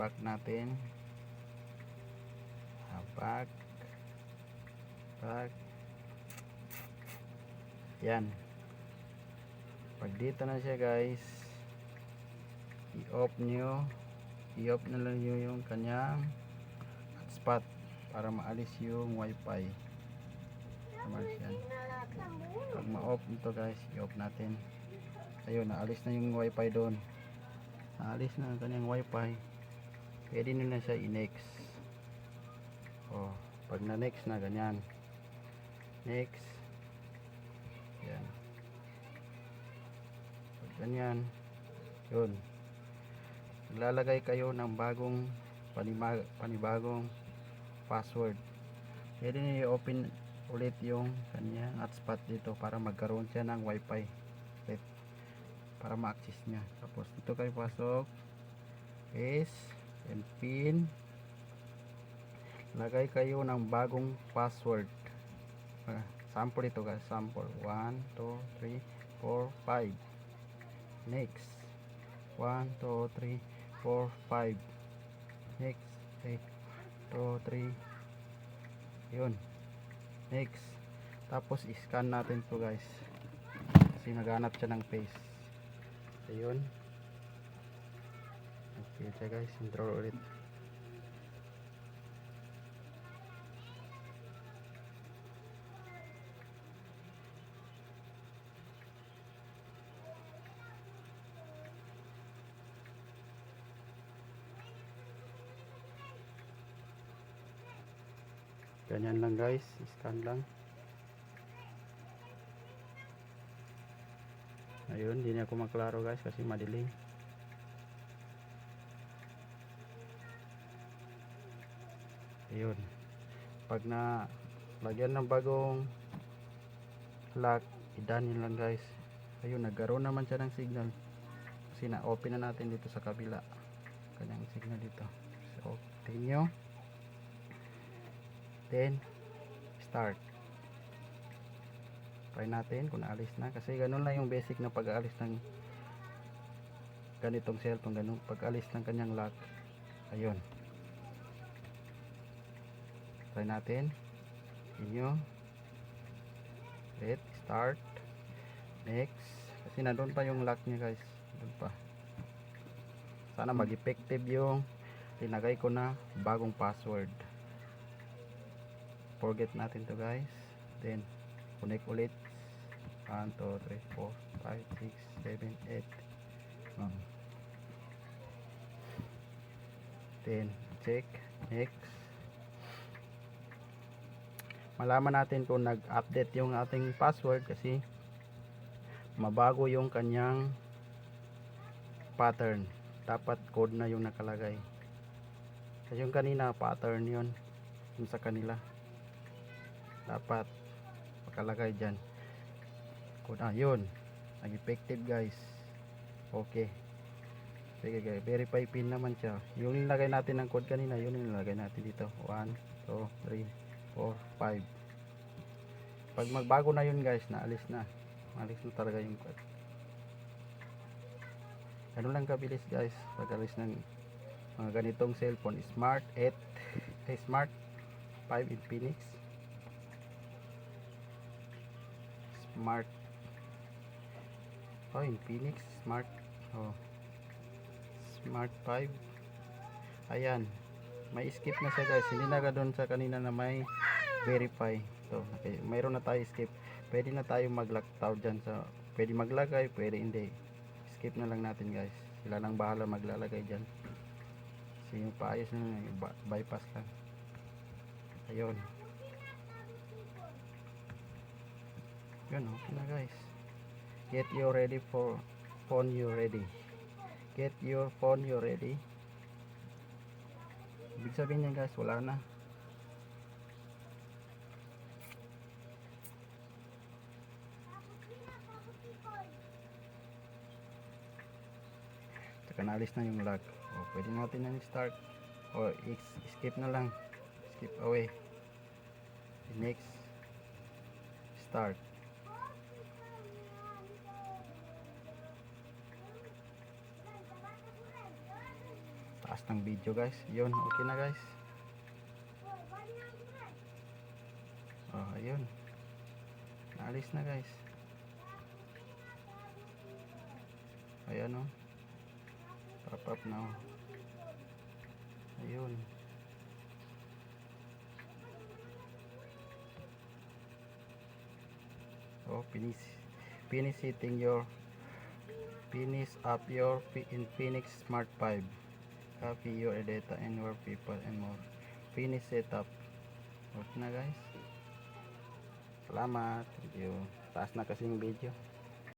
back natin. Back. Yan. Pag dito na siya guys, i-off na lang nyo yung kanyang hotspot para maalis yung wifi. Yan. Pag ma-off nito guys, i-off natin. Ayun, naalis na yung wifi doon. Naalis na ang kanyang wifi. Pwede nyo na siya i-next. Pag na next na ganyan. Next. Yan. Pag ganyan. Yun. Maglalagay kayo ng panibagong password. Pwede nyo i-open ulit yung kanyang hotspot dito para magkaroon siya ng wifi ulit, para ma-access nya. Tapos dito kayo pasok, paste and pin. Lagay kayo ng bagong password. Sample ito guys, sample 1, 2, 3, 4, 5. Next 1, 2, 3, 4, 5. Next 8, 2, 3. Yun. Next. Tapos i-scan natin to guys, kasi naghanap siya ng face. Ayun. Okay siya guys, intro ulit. Ganyan lang guys, scan lang. Ayun, hindi na ako maklaro guys kasi madilim. Ayun. Pag na lagyan ng bagong lock, i-done lang guys. Ayun, nagkaroon naman siya ng signal. Kasi na-open na natin dito sa kabila. Kanyang signal dito. So, continue. Then start. Try natin kung naalis na, kasi ganun lang yung basic na pag-aalis ng ganitong cellphone, ganun pag-alis ng kanyang lock. Ayun. Try natin. Continue. Wait, start. Next. Kasi nandun pa yung lock niya guys. Nandun pa. Sana mag-effective yung tinagay ko na bagong password. Forget natin to guys. Then connect ulit. 1, 2, 3, 4, 5, 6, 7, 8. Then check. Next. Malaman natin kung nag-update yung ating password, kasi mabago yung kanyang pattern. Dapat code na yung nakalagay. Kasi yung kanina pattern yun sa kanila. Dapat makalagay dyan code. Yun, nag-effective guys. Okay. Sige guys, verify pin naman siya. Yung nilagay natin ng code kanina, yun yung nilagay natin dito. 1, 2, 3, 4, 5. Pag magbago na yun guys, naalis na talaga yung code. Ano lang kabilis guys pag alis ng mga ganitong cellphone. Smart 8, Smart 5 Infinix, Smart Infinix Smart Smart 5. Ayan, may skip na siya guys. Hindi na doon sa kanina na may verify. Okay, mayroon na tayo skip. Pwede na tayo mag-lockdown dyan. Pwede maglagay, pwede hindi. Skip na lang natin guys. Sila lang bahala maglalagay dyan. Kasi yung paayos na bypass lang. Ayun. Yun, okay na guys. Get your ready for phone you ready. Get your phone you ready. Ibig sabihin niya guys, wala na. Saka naalis na yung lock. Pwede natin na start. Skip na lang. Skip away. Next. Start. Taas taas ng video guys. Yun, okay na guys. Oh, ayun. Naalis na guys. Ayan oh. Pop up na oh. Ayun. Oh, finish up your Infinix Smart 5. Copy your data and your people and more. Finish setup. Okay na guys. Salamat. Thank you. Taas na kasi yung video.